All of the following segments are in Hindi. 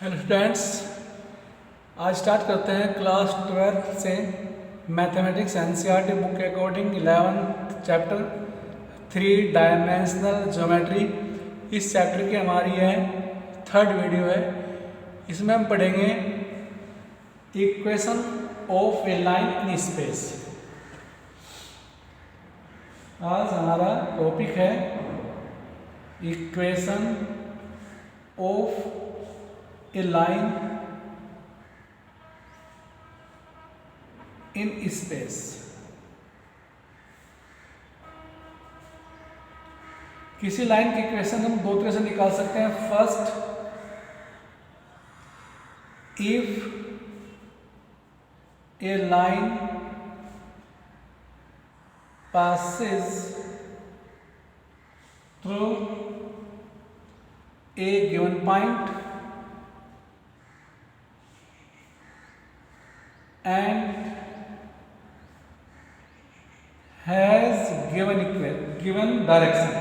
हेलो स्टूडेंट्स, आज स्टार्ट करते हैं क्लास 12 से मैथमेटिक्स एनसीईआरटी बुक के according 11th chapter 3 dimensional geometry. इस चैप्टर की हमारी है थर्ड वीडियो है। इसमें हम पढ़ेंगे equation of a line in space. आज हमारा टॉपिक है equation of a line in space. किसी लाइन की इक्वेशन हम दो तरह से निकाल सकते हैं। First, if A line passes through a given point and has given direction।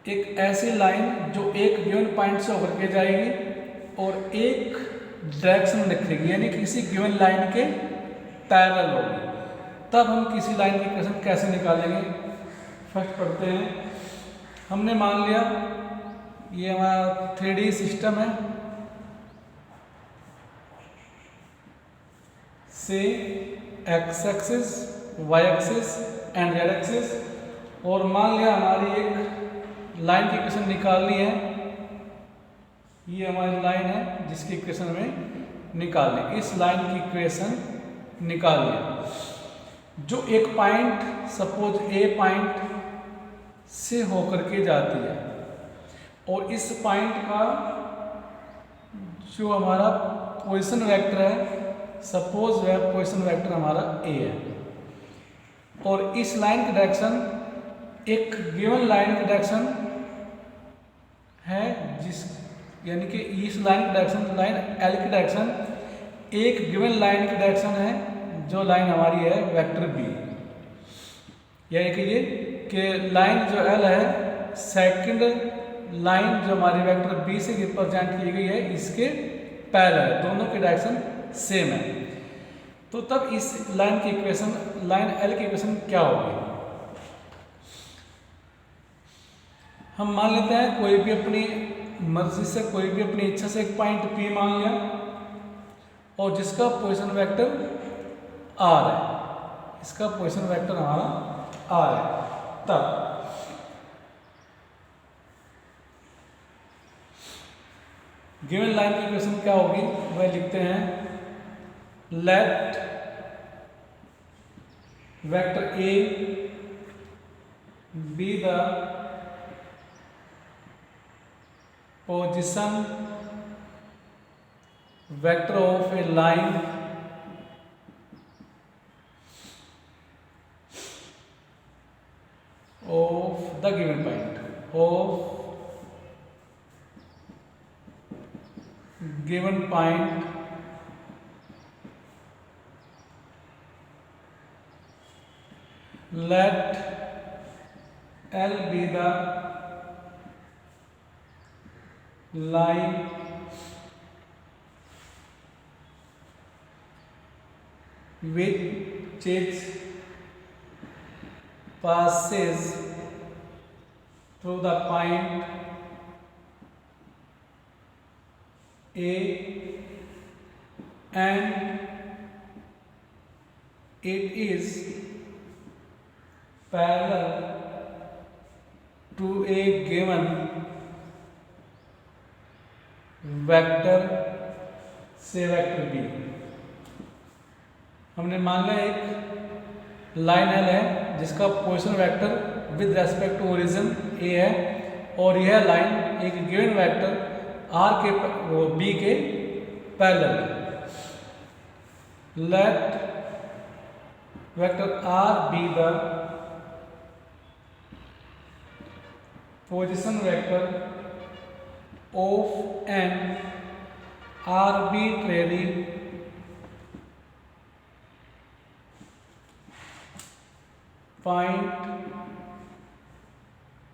एक ऐसी लाइन जो एक गिवन पॉइंट से होकर के जाएगी और एक डायरेक्शन रखेगी, यानी किसी गिवन लाइन के पैरेलल होगी, तब हम किसी लाइन की इक्वेशन कैसे निकालेंगे। फर्स्ट पढ़ते हैं। हमने मान लिया ये हमारा 3D सिस्टम है। से x axis, y axis and z axis, और मान लिया हमारी एक लाइन की इक्वेशन निकालनी है। ये हमारी लाइन है जिसकी इक्वेशन हमें निकालनी। इस लाइन की इक्वेशन निकाल लिया जो एक पॉइंट, सपोज ए पॉइंट से होकर के जाती है, और इस पॉइंट का जो हमारा पोजीशन वेक्टर है, सपोज वह पोजीशन वेक्टर हमारा ए है, और इस लाइन की डायरेक्शन एक गिवन लाइन की डायरेक्शन है, जिस यानी कि इस लाइन की डायरेक्शन, लाइन एल की डायरेक्शन एक गिवन लाइन की डायरेक्शन है, जो लाइन हमारी है वेक्टर बी। यानी कि ये कि लाइन जो एल है, सेकंड लाइन जो हमारी वेक्टर बी से रिप्रेजेंट की गई है, इसके पैरेलल, दोनों की डायरेक्शन सेम है। तो तब इस लाइन की इक्वेशन, लाइन एल की इक्वेशन क्या होगी। हम मान लेते हैं कोई भी अपनी मर्जी से, कोई भी अपनी इच्छा से एक पॉइंट पी मान लिया, और जिसका पोजीशन वेक्टर आर है, इसका पोजीशन वेक्टर हमारा आर है। तब गिवन लाइन की इक्वेशन क्या होगी, वह लिखते हैं। Let vector a b the position vector of a line of the given point, given point let L be the line which is passes through the point A and it is parallel to a given vector, से वेक्टर B। हमने मान लिया एक लाइन एल है जिसका position vector with respect to origin A है, और यह लाइन एक गिवन वेक्टर आर के बी के पैरेलल है। Let vector R B the position vector of an arbitrary point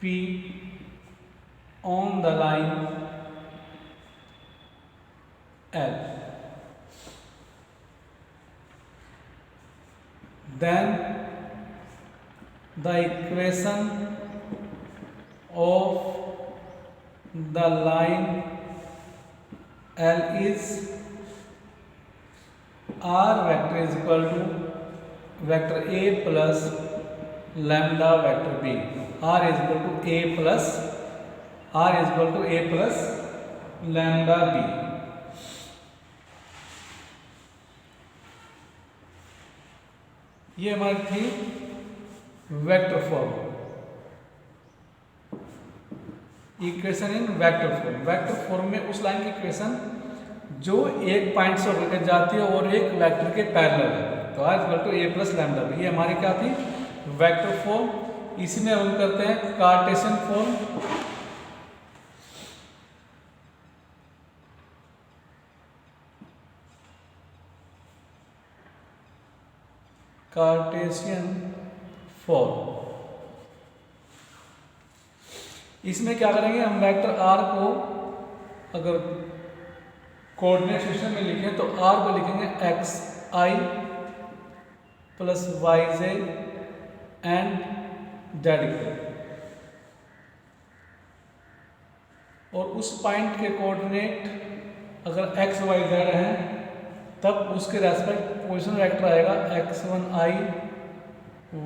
P on the line L, then the equation of the line L is R vector is equal to vector A plus lambda vector B. R is equal to A plus lambda B. ये हमारी थी vector form, equation in vector form. Vector form में उस लाइन की इक्वेशन जो एक पॉइंट से होकर के जाती है और एक वेक्टर के पैरेलल है, तो r equal to A plus lambda b. ये हमारी क्या थी? Vector form. इसी में हम करते हैं कार्टेशियन फॉर्म। कार्टेशियन फॉर्म, इसमें क्या करेंगे हम? वेक्टर आर को अगर कोऑर्डिनेट सिस्टम में लिखें तो आर को लिखेंगे x I plus Y j and z k, और उस पॉइंट के कोऑर्डिनेट अगर एक्स वाई जेड हैं तब उसके रेस्पेक्ट पोजीशन वेक्टर आएगा x1 i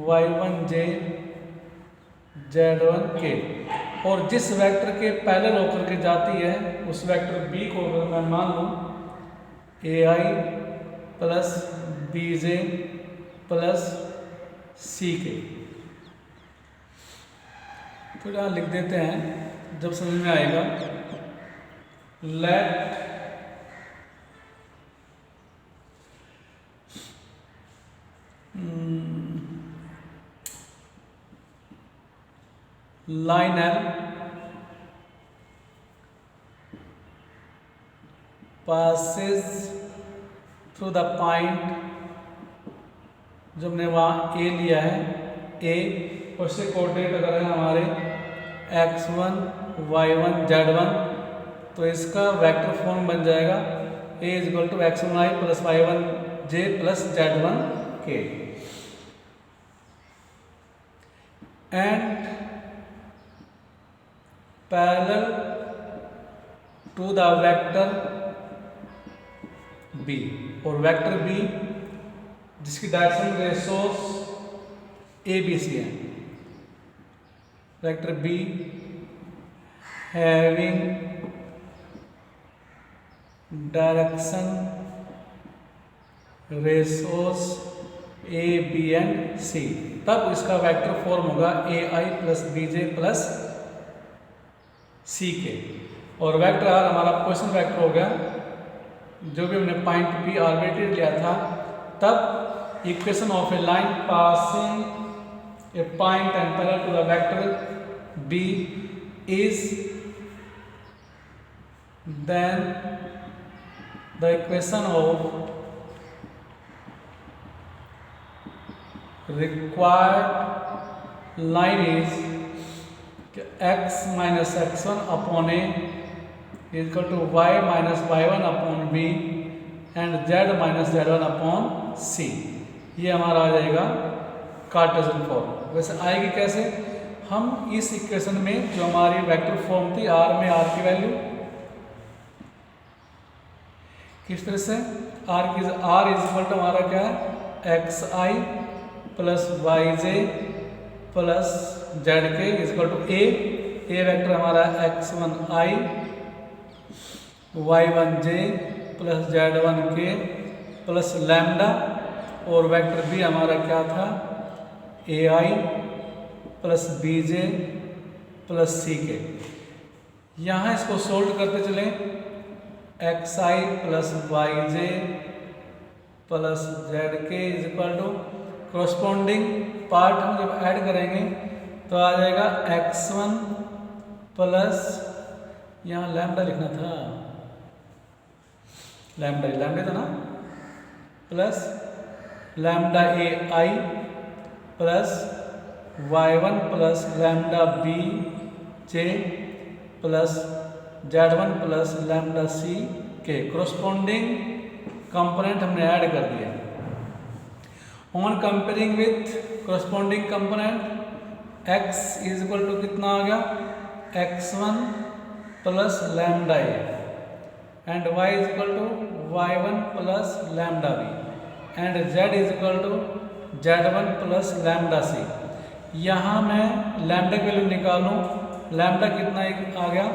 y1 j z1 k, और जिस वेक्टर के पैरेलल होकर के जाती है उस वेक्टर b को अगर मैं मान लूँ ai plus bj plus ck, तो यहाँ लिख देते हैं जब समझ में आएगा। Let line L passes through the point, जो हमने वहाँ A लिया है, A और उससे कोऑर्डिनेट अगर है हमारे x1 y1 z1, तो इसका वेक्टर फॉर्म बन जाएगा A is equal to x1 i plus y1 j plus z1 k, and parallel to the vector b, और वेक्टर b जिसकी direction ratios A B C है, vector b having direction ratios A B and C, तब इसका वेक्टर फॉर्म होगा A I plus B J plus C K, और वेक्टर आर हमारा पोजीशन वेक्टर हो गया। जो भी हमने पॉइंट पी आर्बिट्रेट लिया था, तब equation of a line passing a point and parallel to the vector b is then the equation of required line is x minus x1 upon a equal to y minus y1 upon b and z minus z1 upon c। ये हमारा आ जाएगा कार्टेशियन फॉर्म। वैसे आएगी कैसे? हम इस इक्वेशन में जो हमारी वेक्टर फॉर्म थी r में r की वैल्यू किस तरह से r इज इक्वल टू हमारा क्या है एक्स आई प्लस वाई जे प्लस जेड के is equal to A vector हमारा x1 i y1 j plus z1 के प्लस लैम्डा, और वेक्टर बी हमारा क्या था a I plus B J plus C k. यहाँ इसको सोल्व करते चलें, एक्स आई प्लस वाई जे प्लस जेड के is equal to corresponding part हम जब ऐड करेंगे तो आ जाएगा x1 प्लस, यहाँ लैम्डा लिखना था, लैम्डा था ना, plus lambda A I plus y1 plus lambda B J plus Z1 plus lambda C K corresponding component हमने ऐड कर दिया। On comparing with corresponding component x is equal to कितना आ गया, x1 plus lambda A and y is equal to y1 plus lambda B and z is equal to z1 plus lambda C. यहाँ मैं लैम्डा की वैल्यू निकालूँ, लैम्डा कितना आ गया,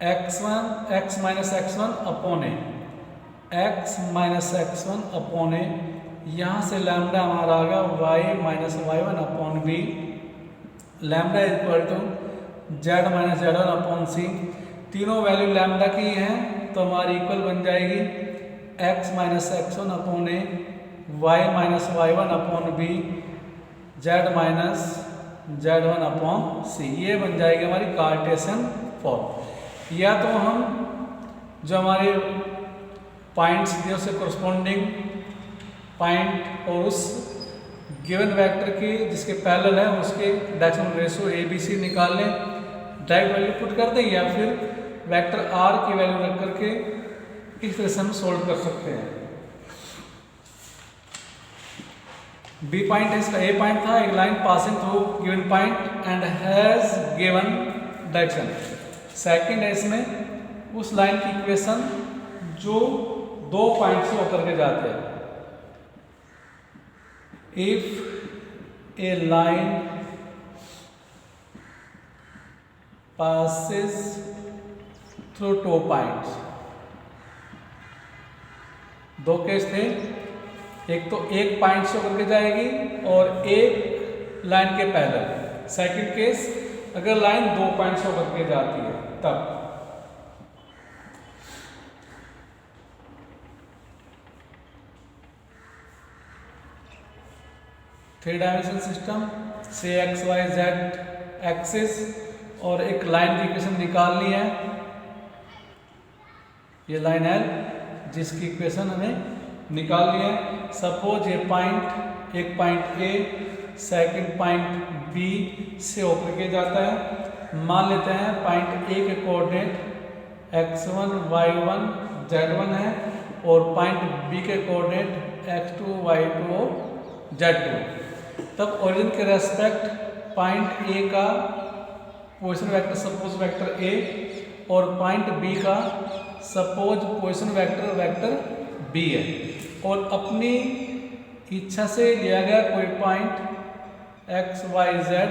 x minus x1 upon A, x minus x1 upon A. यहाँ से लैम्डा हमारा आ गया y minus y1 upon B, lambda is equal to z minus z1 upon C. तीनों वैल्यू लैम्डा की हैं तो हमारी इक्वल बन जाएगी x माइनस x1 अपॉन ए, y minus y1 upon B, z minus z1 upon C. ये बन जाएगी हमारी कार्टेशियन फॉर्म। या तो हम जो हमारे पॉइंट्स दिए उससे कोरस्पॉन्डिंग पॉइंट और उस गिवन वेक्टर की जिसके पैरेलल है उसके direction ratio a B c निकाल लें, डायरेक्ट वैल्यू पुट कर दें, या फिर वेक्टर आर की वैल्यू रख करके इस तरह से हम सोल्व कर सकते हैं। बी पॉइंट है इसका, ए पॉइंट था, एक line passing through given point and has given direction. Second है इसमें उस लाइन की इक्वेशन जो दो पॉइंट से होकर के जाते हैं। If A line passes through two points, दो केस थे, एक तो एक पॉइंट से होकर के जाएगी और एक लाइन के पैरेलल। सेकंड केस अगर लाइन दो पॉइंट से होकर के जाती है तब। थ्री डायमेंशनल सिस्टम से एक्स वाई जेड एक्सिस और एक लाइन की इक्वेशन निकालनी है, ये लाइन है जिसकी इक्वेशन हमें निकालनी है। सपोज ये पॉइंट, एक point a second point B से होकर के जाता है। मान लेते हैं पॉइंट ए के कोऑर्डिनेट x1 y1 z1 है और पॉइंट बी के कोऑर्डिनेट x2 y2 और z2। तब ओरिजिन के रेस्पेक्ट पॉइंट ए का position vector suppose vector A और पॉइंट बी का suppose position vector vector B है, और अपनी इच्छा से लिया गया कोई पॉइंट एक्स वाई जेड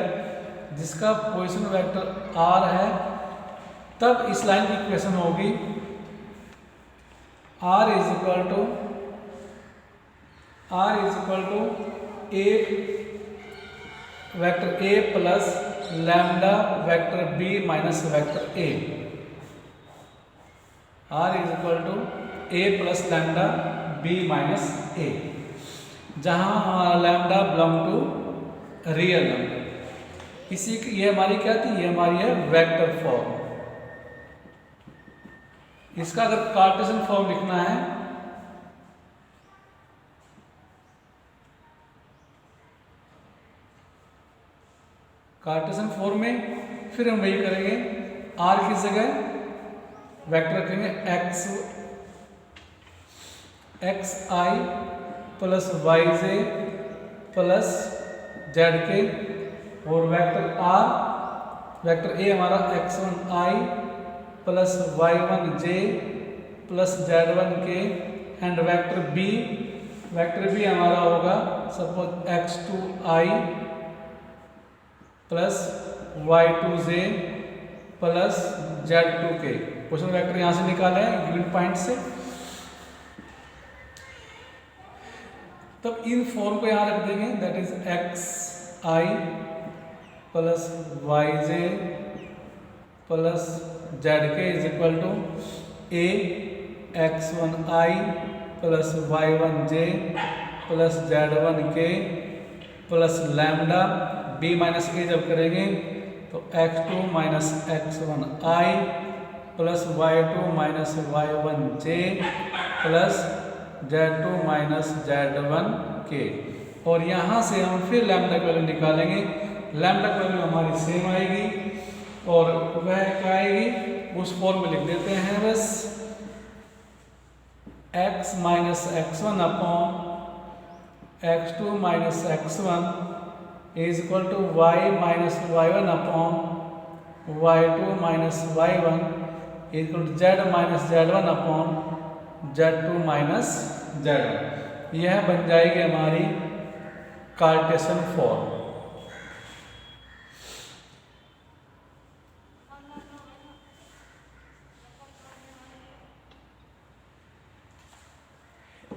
जिसका पोजीशन वेक्टर आर है, तब इस लाइन की इक्वेशन होगी R is equal to A vector A plus lambda vector B minus vector A. R is equal to A plus lambda B minus A, जहां हमारा lambda belong to real number. इसी की ये हमारी क्या थी, ये हमारी है वेक्टर फॉर्म। इसका अगर कार्टेशियन फॉर्म लिखना है कार्टेशियन फॉर्म में, फिर हम वही करेंगे, आर की जगह वेक्टर रखेंगे एक्स आई प्लस वाई जे प्लस जेड के, और वेक्टर आर वेक्टर ए हमारा x1 I plus y1 J plus z1 के, एंड वेक्टर बी हमारा होगा सपोज x2 आई प्लस y2 जे प्लस z2 के। क्वेश्चन वेक्टर यहां से निकाला है गिवन पॉइंट से। तब इन फॉर्म को यहां रख देंगे, that is X I plus Y J plus Z के is equal to A x1 I plus y1 J plus z1 के plus lambda B minus A जब करेंगे तो x2 minus x1 I plus y2 minus y1 J plus z2 minus z1 K, और यहाँ से हम फिर लैम्डा की वैल्यू निकालेंगे। लैम्डा की वैल्यू हमारी सेम आएगी और वह क्या आएगी उस फॉर्म में लिख देते हैं बस x minus x1 upon x2 minus x1 is equal to y minus y1 upon y2 minus y1 is equal to z minus z1 upon z2 minus z1। यह बन जाएगी हमारी Cartesian form.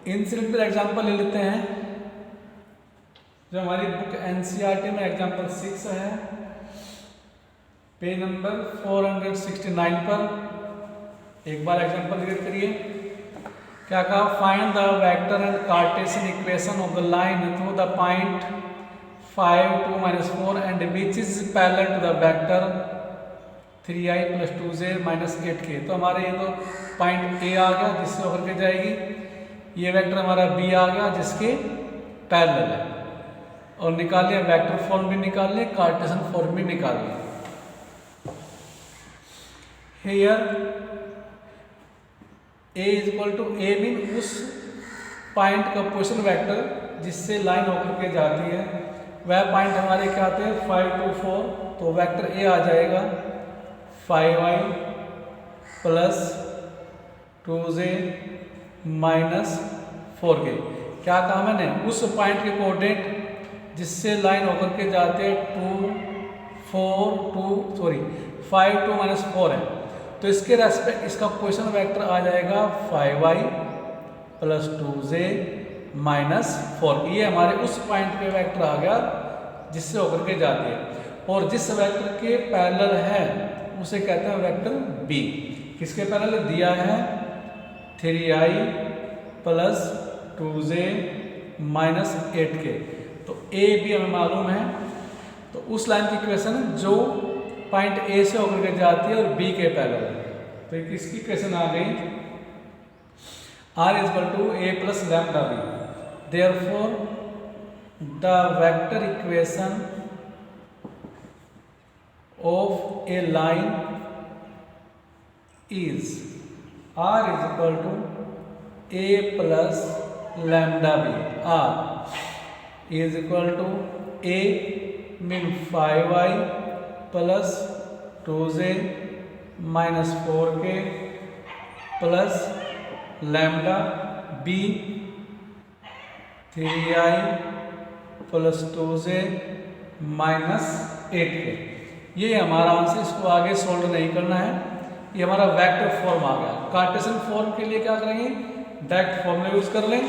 In selected example ले लेते हैं जो हमारी बुक एनसीईआरटी में एग्जाम्पल 6 है, पेज नंबर 469 पर। एक बार एग्जाम्पल रीड करिए। क्या कहा, find the vector and Cartesian equation of the line through the point 5 2 minus 4 and which is parallel to the vector 3i plus 2j minus 8k। तो हमारे ये तो पॉइंट ए आ गया जिससे होकर के जाएगी, ये वेक्टर हमारा बी आ गया जिसके पैरेलल है, और निकाल लिया वेक्टर फॉर्म भी निकाल लिया, कार्टेशियन फॉर्म भी निकाल लिया। Here a is equal to a mean उस पॉइंट का पोजीशन वेक्टर जिससे लाइन होकर के जाती है, वह पॉइंट हमारे क्या आते हैं 5 2 4। तो वेक्टर ए आ जाएगा 5i plus 2j minus 4k। क्या कहा मैंने, उस पॉइंट के कोऑर्डिनेट जिससे लाइन होकर के जाते हैं 5 2 माइनस 4 है, तो इसके रेस्पेक्ट इसका पोजीशन वेक्टर आ जाएगा 5i प्लस 2j माइनस 4। ये हमारे उस पॉइंट पे वेक्टर आ गया जिससे होकर के जाती है, और जिस वेक्टर के पैरेलल है उसे कहते हैं वेक्टर बी। किसके पैरेलल दिया है 3i plus 2j minus 8k। तो ए बी हमें मालूम है, तो उस लाइन की इक्वेशन जो पॉइंट ए से होकर के जाती है और बी के पैरेलल है, तो किसकी इक्वेशन आ गई r is equal to a plus lambda b. Therefore the vector equation of a line is r is equal to a plus lambda b. r is equal to a mean 5i plus 2j minus 4k plus lambda b 3i plus 2j minus 8k। ये हमारा आंसर, इसको आगे सोल्व नहीं करना है, ये हमारा वेक्टर फॉर्म आ गया। कार्टेशियन फॉर्म के लिए क्या करेंगे, डायरेक्ट फॉर्मूला यूज कर लें,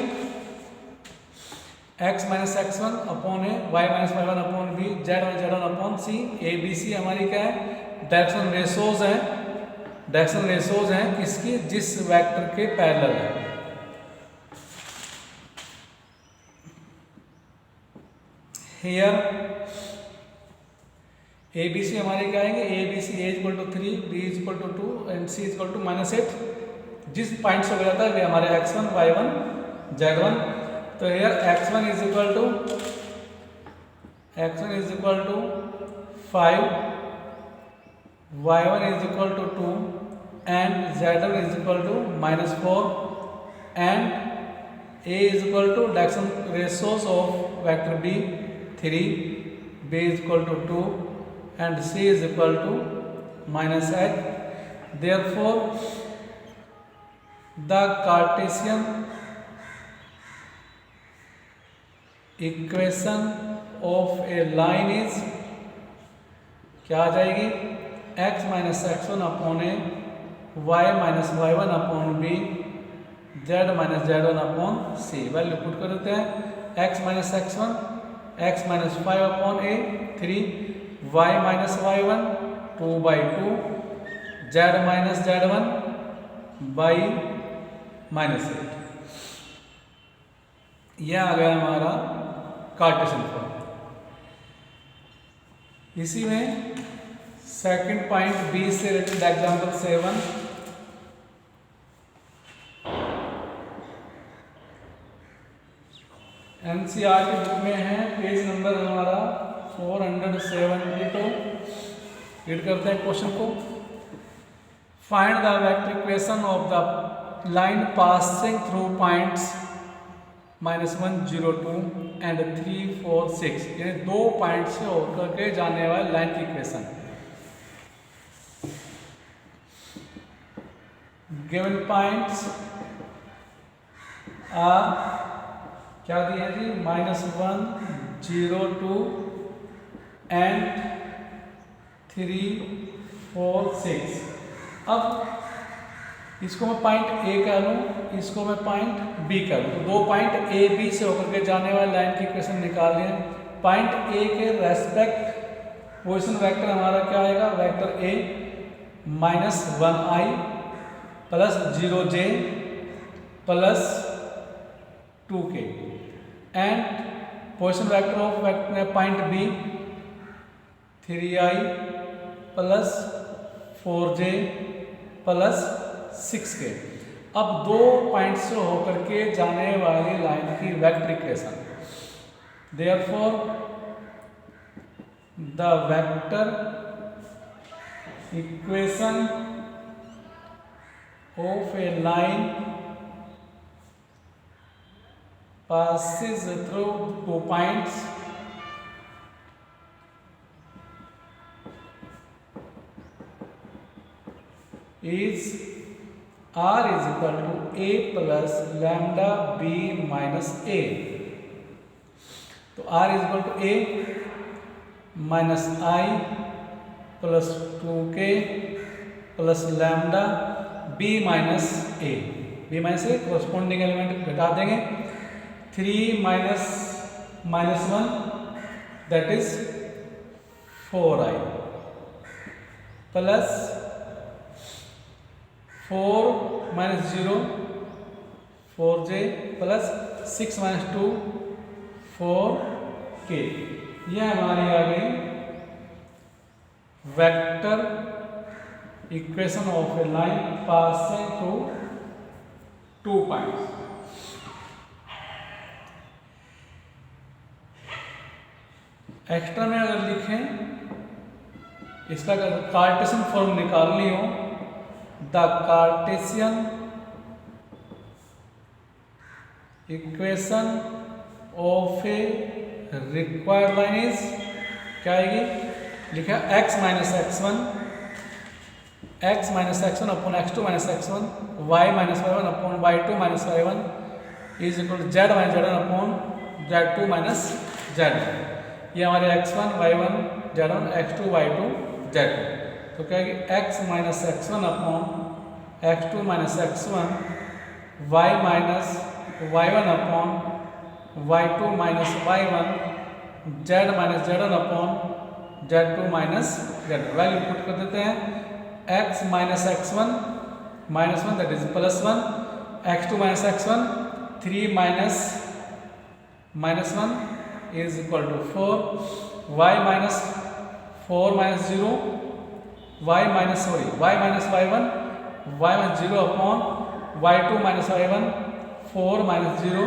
x minus x1 upon A, y minus y1 upon B, z minus z1 upon c. A B c हमारी क्या है, डायरेक्शन रेशोज है, डायरेक्शन रेशोज हैं किसकी, जिस वेक्टर के पैरेलल है। हियर ए बी सी हमारे क्या आएंगे, a B c a equal to 3, b is equal to 2 and c is equal to minus 8। जिस पॉइंट से हो जाता है वे हमारे x1 y1 z1। तो here x1 is equal to 5, y1 is equal to 2 and z1 is equal to minus 4 and a is equal to direction ratios of vector b 3, b is equal to 2 and c is equal to minus 8. Therefore the Cartesian equation of a line is क्या आ जाएगी, x माइनस x1 अपॉन ए, y minus y1 upon B, z minus z1 upon C. Value put कर देते हैं, x minus x1 x minus 5 upon A 3, y minus y1 2/2, z minus z1 by minus 8। यह आ गया हमारा कार्टेशियन फॉर्म। इसी में सेकंड पॉइंट बी से रिलेटेड एग्जांपल 7। एनसीईआरटी बुक में है, पेज नंबर हमारा 472। रीड करते हैं क्वेश्चन को। Find the vector equation of the line passing through points -1 0 2 and 3 4 6, यानी 2 पॉइंट से होकर के जाने वाले लाइन की इक्वेशन। गिवन पॉइंट्स आर क्या दिया है जी, -1 0 2 एंड 3 4 6। अब इसको मैं पॉइंट ए कह लूँ, इसको मैं पॉइंट बी कह लूँ, तो 2 पॉइंट ए बी से होकर के जाने वाले लाइन की इक्वेशन निकाल लें। पॉइंट ए के रेस्पेक्ट पोजीशन वेक्टर हमारा क्या आएगा, vector a -1i plus 0j plus 2k, and position vector of point b 3i plus 4j plus 6k। अब 2 पॉइंट से होकर के जाने वाली लाइन की vector equation, therefore the vector equation of a line passes through 2 points is r is equal to a plus lambda b minus a। तो r is equal to a minus i plus 2k plus lambda b minus a। b minus a corresponding element घटा देंगे, 3 minus -1 that is 4i plus 4 minus 0 4j plus 6 minus 2 4k। यह हमारी आ गई vector equation of a line passing through 2 points. Extra में अगर लिखें, इसका अगर कार्टेशियन फॉर्म निकालनी हो, the Cartesian equation of a required line is क्या आएगी, लिखा x minus x1 upon x2 minus x1, y minus y1 upon y2 minus y1 is equal to z minus z1 upon z2 minus z1। ये हमारे x1 y1 z1 x2 y2 z2। तो क्या है कि x minus x1 upon x2 minus x1, y minus y1 upon y2 minus y1, z minus z1 upon z2 minus z2। Value put कर देते हैं, x minus x1 -1 that is +1, x2 minus x1 3 minus -1 is equal to 4, y minus 4 minus 0, y minus y1, y minus 0 upon y2 minus y1, 4 minus 0,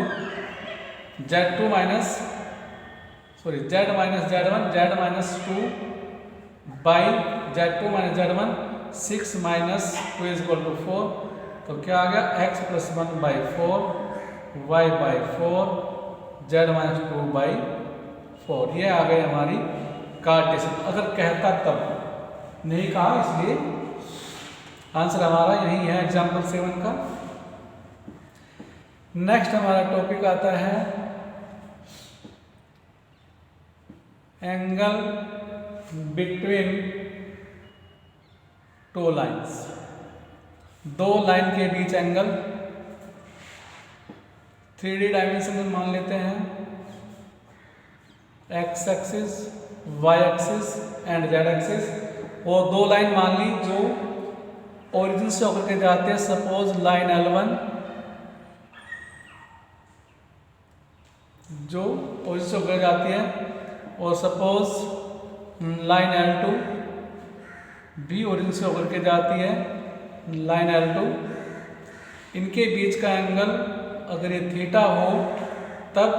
z2 minus z minus z1, z minus 2 by z2 minus z1, 6 minus 2 is equal to 4। तो क्या आ गया, x plus 1 by 4, y by 4, z minus 2 by 4। ये आ गई हमारी कार्टेशियन। अगर कहता तब, नहीं कहा इसलिए आंसर हमारा यही है एग्जाम्पल 7 का। नेक्स्ट हमारा टॉपिक आता है एंगल बिटवीन 2 लाइन्स। 2 लाइन के बीच एंगल 3D डायमेंशन में मान लेते हैं, x axis, y axis and z axis. और 2 लाइन मान ली जो ओरिजिन से होकर के जाते हैं। सपोज लाइन L1 जो ओरिजिन से होकर जाती है, और सपोज लाइन L2 भी ओरिजिन से होकर के जाती है, लाइन L2। इनके बीच का एंगल अगर ये थीटा हो तब,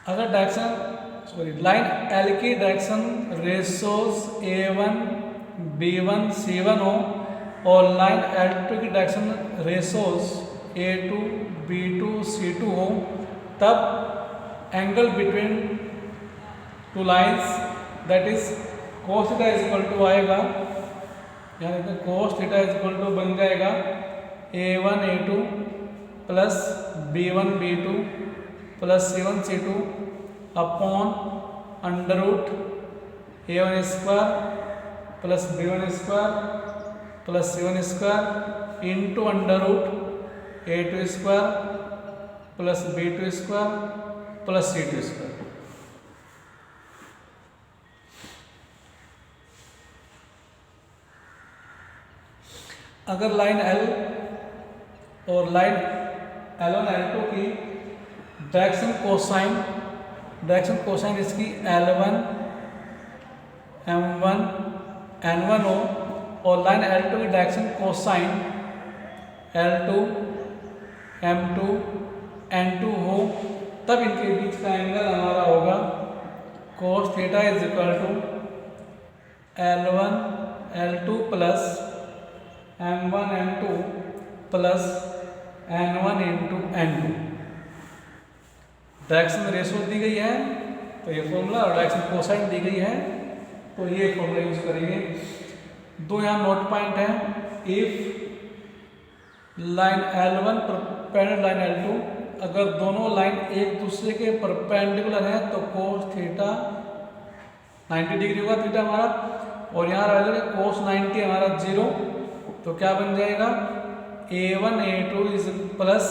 अगर डायरेक्शन सॉरी लाइन एल की डायरेक्शन रेसोस A1 B1 C1 हो और लाइन L2 की डायरेक्शन रेसोस A2 B2 C2 हो, तब angle between two lines that is cos theta is equal to आएगा, यानी cos theta is equal to बन जाएगा A1 A2 plus B1 B2 plus C1 C2 upon under root A1 square plus B1 square plus C1 square into under root A2 square plus B2 square plus C2 square. अगर लाइन L और लाइन L1 L2 की डायरेक्शन कोसाइन इसकी L1 M1 N1 हो और लाइन L2 की direction cosine L2 M2 N2 हो, तब इनके बीच का एंगल हमारा होगा cos theta is equal to L1 L2 plus M1 M2 plus N1 into N2। Direction ratio दी गई है तो ये फॉर्मूला, और डायरेक्शन कोसाइन दी गई है तो ये फॉर्मूला यूज करेंगे। दो यहाँ नोट पॉइंट है, if line L1 perpendicular line L2, अगर दोनों लाइन एक दूसरे के परपेंडिकुलर है तो cos थीटा 90 डिग्री होगा थीटा हमारा, और यहाँ रहेगा cos 90 हमारा 0, तो क्या बन जाएगा A1 A2 is plus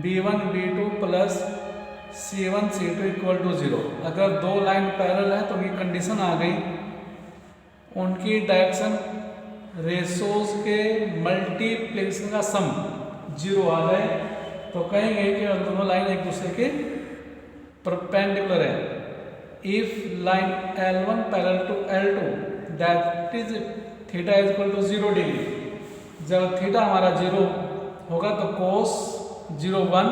B1 B2 plus C1 C2 equal to 0। अगर दो लाइन पैरेलल है तो ये कंडीशन आ गई, उनकी डायरेक्शन रेशोज के मल्टीप्लिकेशन का सम 0 आ जाए तो कहेंगे कि दोनों लाइन एक दूसरे के परपेंडिकुलर है। If line L1 parallel to L2 that is theta is equal to 0 degree, जब थीटा हमारा 0 होगा तो cos 0 1,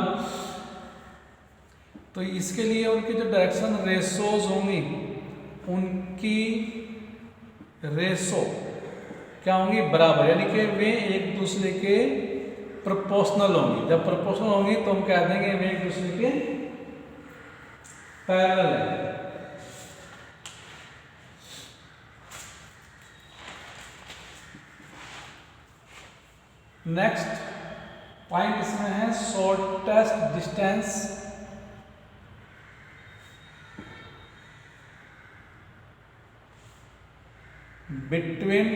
तो इसके लिए उनकी जो डायरेक्शन रेशोज होंगी उनकी रेशो क्या होंगी बराबर, यानी कि वे एक दूसरे के प्रोपोर्शनल होंगी। जब प्रोपोर्शनल होंगी तो हम कह देंगे वे एक दूसरे के पैरेलल है। नेक्स्ट पॉइंट इसमें है shortest distance between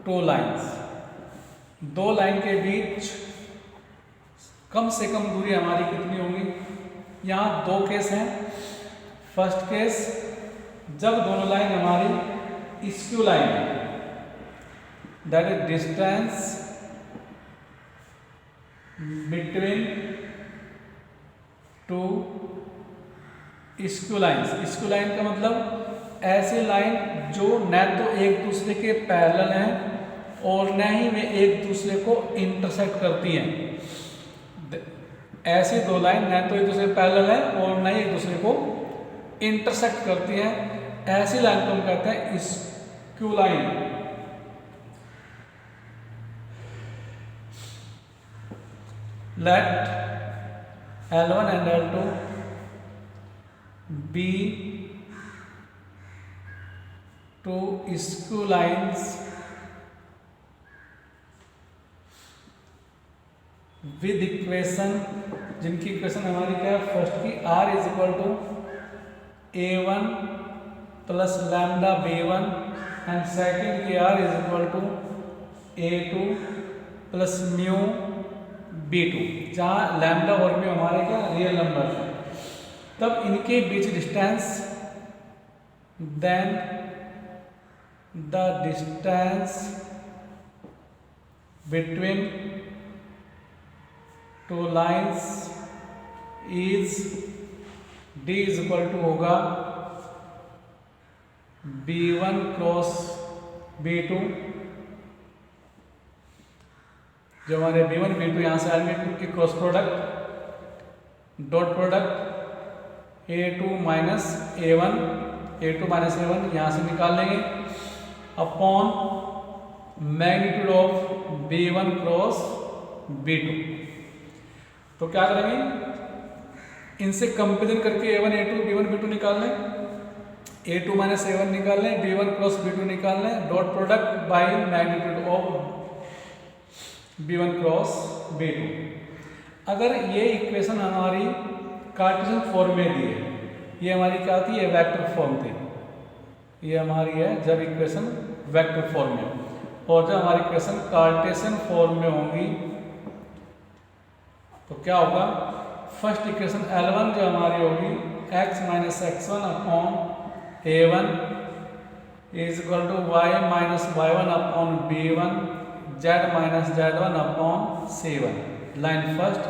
two lines. दो लाइन के बीच कम से कम दूरी हमारी कितनी होगी। यहाँ दो केस हैं। फर्स्ट केस जब दोनों लाइन हमारी स्क्यू लाइन है, that is distance between to skew lines. Skew line का मतलब ऐसी लाइन जो न तो एक दूसरे के पैरेलल हैं और न ही वे एक दूसरे को इंटरसेक्ट करती हैं। ऐसी दो लाइन न तो एक दूसरे के पैरेलल है और न ही एक दूसरे को इंटरसेक्ट करती हैं, ऐसी लाइन को हम कहते हैं skew line. Let L1 and L2 be two skew lines with equation, जिनकी इक्वेशन हमारी क्या है, फर्स्ट की R is equal to A1 plus lambda B1 and second की R is equal to A2 plus mu B2, जहाँ लैम्डा और म्यू हमारे क्या रियल नंबर है। तब इनके बीच distance, then the distance between two lines is D is equal to होगा B1 क्रॉस B2, जो हमारे B1 B2 यहाँ से आएंगे, इनकी cross product dot product A2 minus A1, A2 minus A1 यहाँ से निकाल लेंगे upon magnitude of B1 cross B2। तो क्या करेंगे, इनसे कंपेरिजन करके A1 A2 B1 B2 निकाल लें, A2 माइनस A1 निकाल लें, B1 क्रॉस B2 निकाल लें, dot product by magnitude of B1 cross B2। अगर ये इक्वेशन हमारी कार्टेशियन फॉर्म में दी है, ये हमारी क्या थी, ये वेक्टर फॉर्म थी, ये हमारी है जब इक्वेशन वेक्टर फॉर्म में, और जब हमारी इक्वेशन कार्टेशियन फॉर्म में होंगी तो क्या होगा, फर्स्ट इक्वेशन L1 जो हमारी होगी x minus x1 upon A1 is equal to y minus y1 upon B1 z minus z1 upon C1। Line first.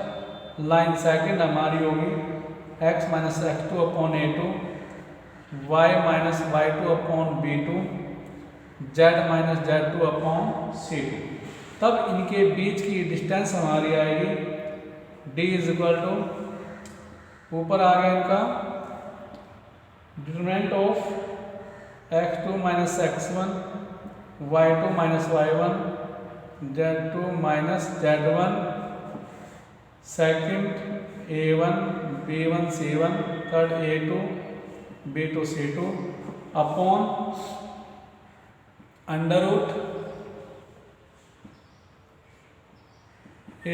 Line second हमारी होगी x minus x2 upon A2, y minus y2 upon B2, z minus z2 upon C2। तब इनके बीच की डिस्टेंस हमारी आएगी d इज इक्वल टू, ऊपर आ गया इनका determinant of x2 minus x1, y2 minus y1, z2 minus z1, second A1 B1 C1, third A2 B2 C2 upon under root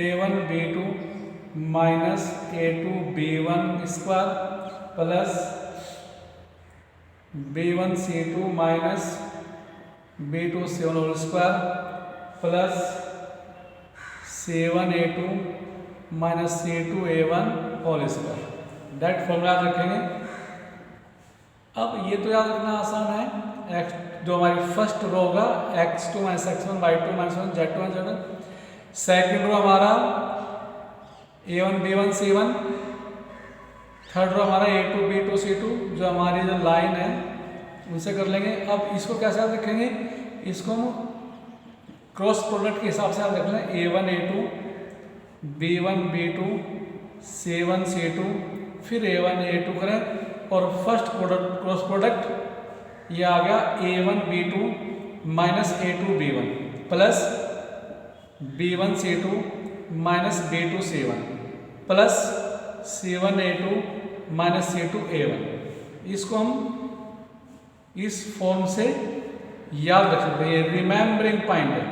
A1 B2 minus A2 B1 square plus B1 C2 minus B2 C1 whole square plus C1 A2 minus C2 A1 whole square. Direct formula याद रखेंगे। अब ये तो याद रखना आसान है, x जो हमारी फर्स्ट रो होगा x2 minus x1, y2 minus 1, z2 minus z1। Second row हमारा A1 B1 C1, third row हमारा A2 B2 C2, जो हमारी जो लाइन है उनसे कर लेंगे। अब इसको कैसे याद रखेंगे, इसको हम क्रॉस प्रोडक्ट के हिसाब से याद रख लें, A1 A2 B1 B2 C1 C2, फिर A1 A2 करें और फर्स्ट प्रोडक्ट क्रॉस प्रोडक्ट ये आ गया A1 B2 minus A2 B1 plus B1 C2 minus B2 C1 plus C1 A2 minus C2 A1। इसको हम इस फॉर्म से याद रख सकते हैं, ये रिमेम्बरिंग पॉइंट है।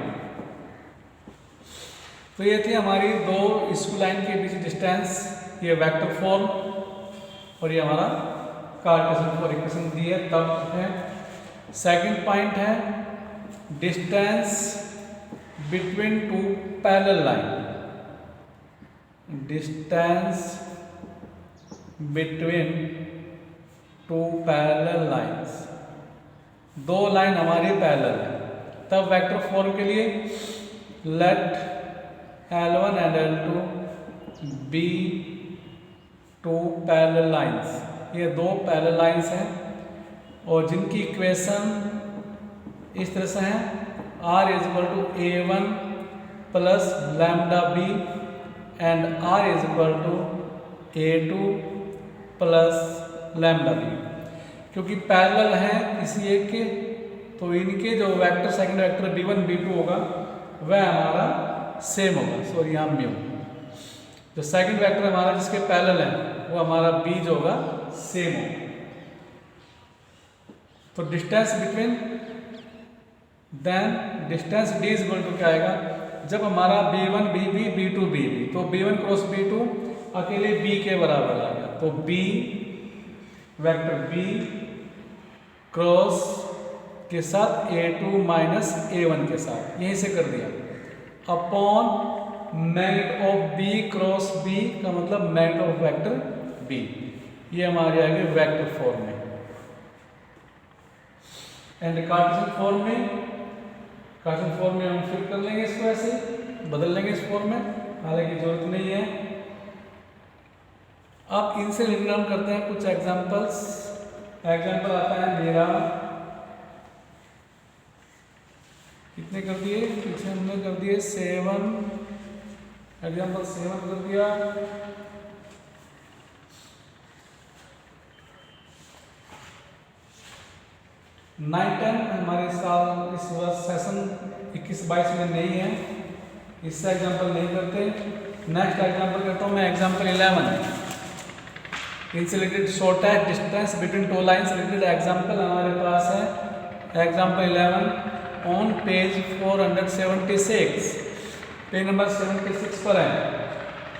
तो ये थी हमारी दो स्कूल लाइन के बीच डिस्टेंस, ये वेक्टर फॉर्म, और ये हमारा कार्टेशियन फॉर्म इक्वेशन दी है तब है। सेकंड पॉइंट है distance between two parallel line. Distance between two parallel lines, दो लाइन हमारी पैरेलल है, तब वेक्टर फॉर्म के लिए let L1 and L2 be two parallel lines. ये दो पैरेलल लाइंस हैं और जिनकी इक्वेशन इस तरह से है, R is equal to A1 plus lambda B and R is equal to A2 plus lambda B. क्योंकि पैरेलल हैं किसी एक के, तो इनके जो vector second vector B1 B2 होगा वह हमारा सेम होगा, सॉरी यहाँ म्यू। जो सेकंड वेक्टर हमारा जिसके पैरेलल है वो हमारा B जो होगा सेम होगा। तो distance between, then distance D is equal to क्या आएगा, जब हमारा B1 BB B2 BB, तो B1 क्रॉस B2 अकेले B के बराबर आ गया, तो B वेक्टर B क्रॉस के साथ A2 माइनस A1 के साथ, यहीं से कर दिया, upon magnitude of B cross B का मतलब मैग्नीट्यूड ऑफ वेक्टर B। ये हमारे आगे वेक्टर फॉर्म में। एंड कार्टेशियन फॉर्म में, कार्टेशियन फॉर्म में हम फिर कर लेंगे, इसको ऐसे बदल लेंगे इस फॉर्म में, हालांकि जरूरत नहीं है। अब इनसे रिलेटेड हम करते हैं कुछ एग्जांपल्स। एग्जांपल आता है मेरा, कितने कर दिए पीछे हमने कर दिए 7, एग्जांपल 7 कर दिया। 9-10 हमारे साल इस वर्ष सेशन 21-22 में नहीं है, इससे एग्जाम्पल नहीं करते। नेक्स्ट एग्जाम्पल करता हूँ मैं, example 11 insulated shortest distance between two lines related example हमारे पास है। Example 11 on page 476, page number 76 पर है,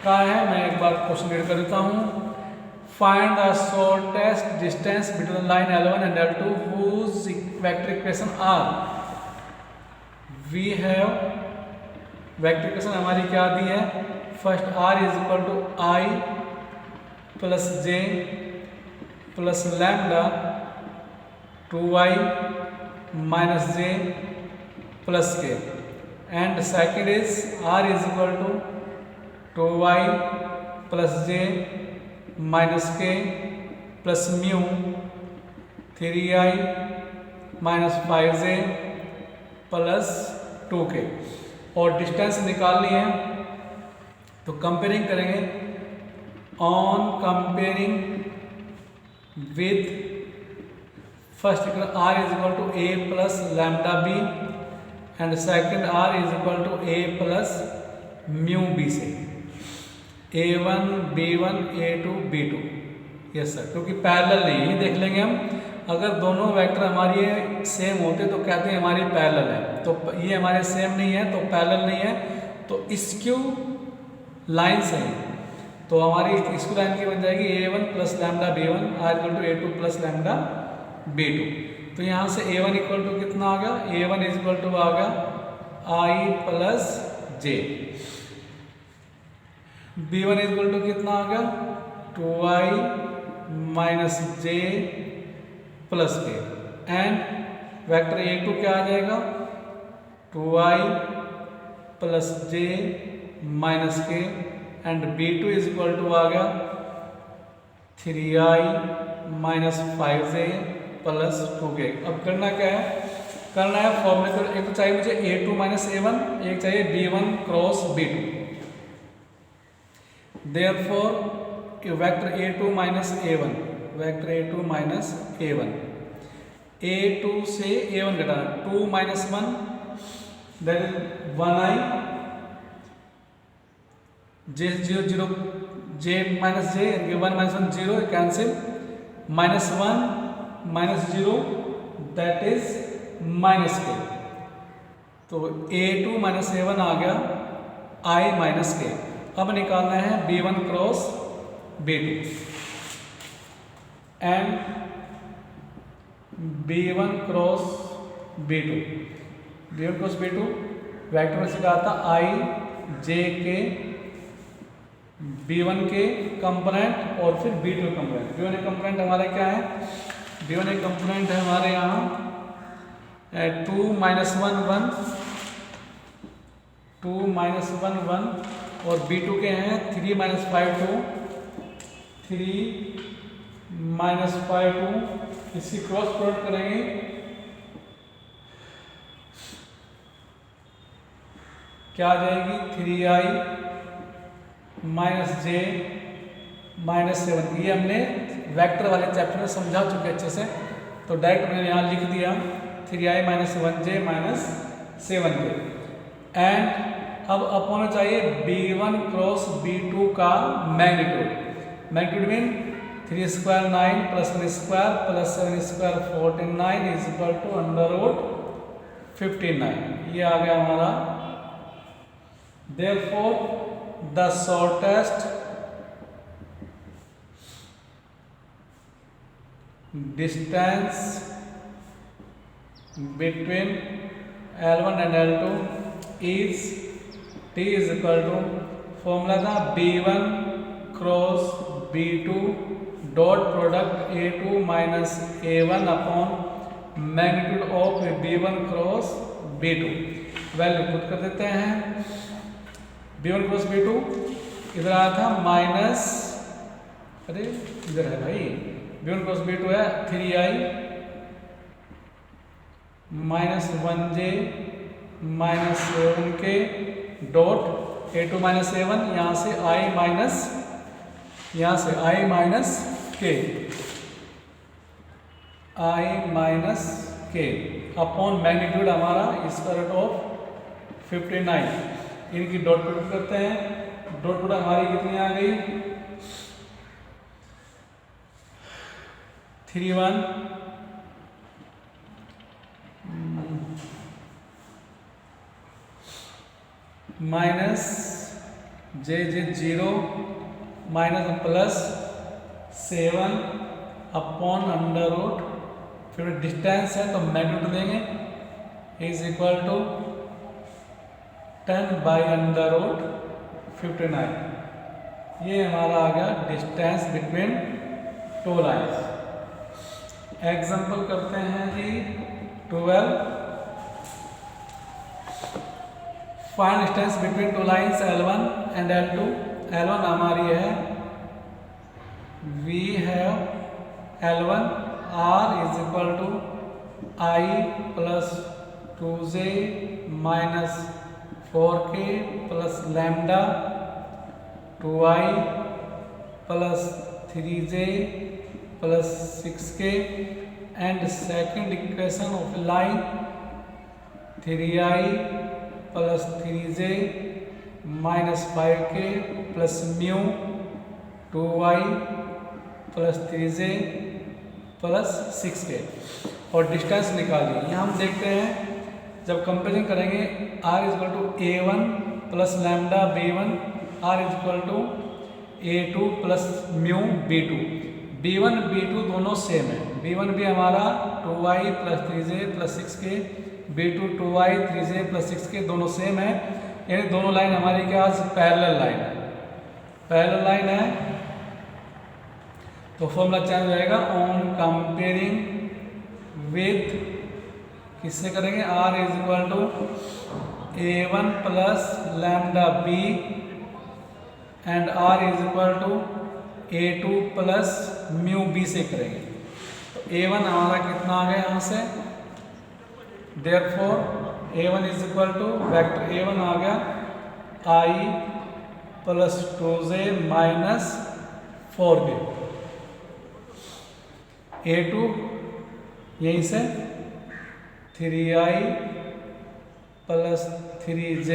क्या है, मैं एक बार क्वेश्चन रीड कर देता हूँ। Find the shortest distance between line L1 and L2 whose vector equation are, we have vector equation हमारी क्या दी है, first R is equal to I plus J plus lambda 2I minus J plus K, and second is R is equal to 2I plus J minus K plus mu 3I minus 5J plus 2K, और डिस्टेंस निकालनी है तो कंपेयरिंग करेंगे। On comparing with first R is equal to A plus lambda B and second R is equal to A plus mu B से A1 B1 A2 B2, yes sir, क्योंकि पैरेलल नहीं है, देख लेंगे हम। अगर दोनों वेक्टर हमारी सेम होते तो कहते हैं हमारी पैरेलल है, तो ये हमारे सेम नहीं है तो पैरेलल नहीं है, तो स्क्यू लाइन से है, तो हमारी स्क्यू लाइन की बन जाएगी A1 plus lambda B1 R equal to A2 plus lambda B2। तो यहाँ से A1 इक्वल टू कितना आ गया, A1 इज इक्वल टू आ गया I plus J, B1 is equal to कितना आ गया 2I minus J plus K, and vector A2 क्या आ जाएगा 2I plus J minus K, and B2 is equal to आ गया 3I minus 5J plus 2K। अब करना क्या है, करना है फॉर्मूले को, एक तो चाहिए मुझे A2 माइनस A1, एक चाहिए B1 cross B2। Therefore vector A2 minus A1, vector A2 minus A1, A2 से A1 घटाना 2 minus 1 that is 1I, J 0 0 J minus J 1 minus 1 0 cancel, minus 1 minus 0 that is minus K, तो A2 माइनस A1 आ गया I माइनस K। अब निकालना है B1 cross B2, and B1 cross B2, B1 cross B2 vector में से कहा था I J के B1 के कंपोनेंट और फिर B2 कंपोनेंट। B1 कंपोनेंट हमारे क्या है, B1 कंपोनेंट है हमारे यहाँ 2 माइनस 1 1, 2 माइनस 1 1, और B2 के हैं 3 माइनस 5 2, 3 माइनस 5 2, इसकी क्रॉस प्रोडक्ट करेंगे क्या आ जाएगी 3I माइनस J माइनस 7। ये हमने वेक्टर वाले चैप्टर में समझा चुके अच्छे से, तो डायरेक्ट मैंने यहाँ लिख दिया 3I minus 1J minus 7K, and अब अपॉन चाहिए B1 क्रॉस B2 का magnitude. Magnitude mean 3 square 9 plus 1 square plus 7 square 49 is equal to under root 59। ये आ गया हमारा। Therefore the shortest distance between L1 and L2 is T is equal to formula था B1 cross B2 dot product A2 minus A1 upon magnitude of B1 cross B2। Value put कर देते हैं। B1 क्रॉस B2 इधर आया था माइनस, अरे इधर है भाई, B1 क्रॉस B2 है 3I minus 1J minus 7K dot A2 minus A1, यहाँ से I माइनस, यहाँ से I minus K, I minus के अपॉन मैग्नीट्यूड हमारा स्क्वायर रूट ऑफ 59। इनकी डॉट प्रोडक्ट करते हैं। डॉट प्रोडक्ट हमारी कितनी आ गई 31 minus J 0 minus plus 7 upon under root, फिर डिस्टेंस है तो मैग्नीट्यूड देंगे is equal to 10 by under root 59। ये हमारा आ गया distance between two lines. Example करते हैं जी 12। Find distance between two lines L1 and L2। L1 हमारी है we have L1 R is equal to I plus 2J minus 4K plus lambda 2I plus 3J plus 6K and second equation of line 3I plus 3J minus 5K plus mu 2I plus 3J plus 6K और डिस्टेंस निकालिए। यहाँ हम देखते हैं जब कंपेरिजन करेंगे R is equal to A1 plus lambda B1, R is equal to A2 plus mu B2। B1 B2 दोनों सेम है। B1 भी हमारा 2I plus 3J plus 6K, B2 2I 3J plus 6K दोनों सेम है। यानी दोनों लाइन हमारी क्या पैरेलल लाइन है। पैरेलल लाइन है तो फॉर्मूला चेंज हो जाएगा ऑन कंपेयरिंग विथ, किससे करेंगे R is equal to A1 plus lambda B and R is equal to A2 plus mu B से करेंगे। तो A1 हमारा कितना आ गया यहाँ से, therefore A1 is equal to vector A1 आ गया I plus 2J minus 4K। A2 यहीं से 3I plus 3J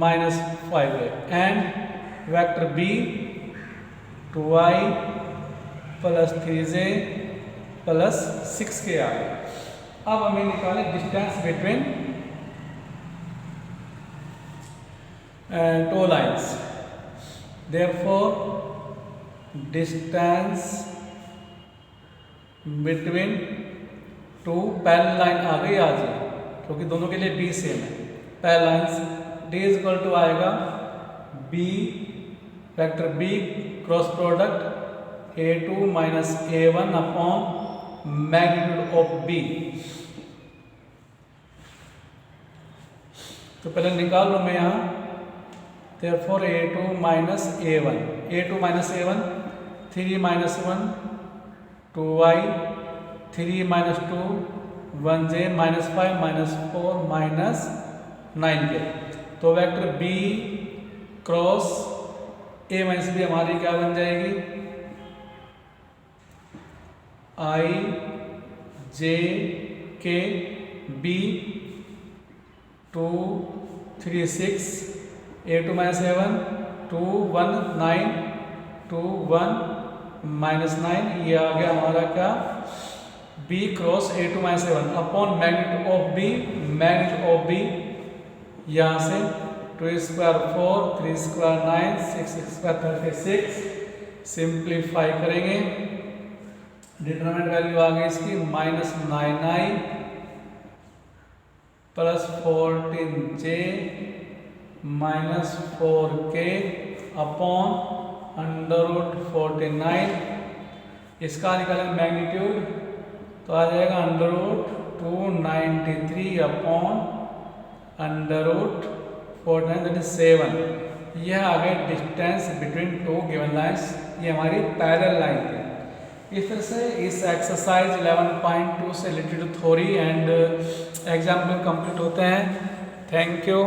minus 5K and vector B 2I plus 3J plus 6K आ गया। अब हमें निकालें distance between two lines. Therefore distance between two parallel line आ गई आज, क्योंकि दोनों के लिए B सेम है। Parallel lines D is equal to आएगा B vector B cross product A2 minus A1 upon magnitude of B। तो पहले निकाल लूँ मैं यहाँ, therefore A2 minus A1, A2 minus A1 3 minus 1 2I 3 minus 2 1J minus 5 minus 4 minus 9K। तो vector B cross A minus B हमारी क्या बन जाएगी I J K B 2 3 6 A2 minus A1 2 1 9 2 1 minus 9। ये आ गया हमारा क्या B cross A2 minus A1 upon magnitude of B, magnitude of B यहाँ से 2 स्क्वायर 4 3 स्क्वायर 9 6 स्क्वायर 36। सिंप्लीफाई करेंगे, डिटरमिनेंट वैल्यू आ गई इसकी minus 9I plus 14J minus 4K upon under root 49। इसका निकालेंगे मैग्नीट्यूड तो आ जाएगा under root 293 upon under root 49 that is 7। यह आ गई distance between to given lines. ये हमारी पैरेलल लाइन थी। इस तरह से इस एक्सरसाइज 11.2 से related theory and example complete होते हैं। Thank you.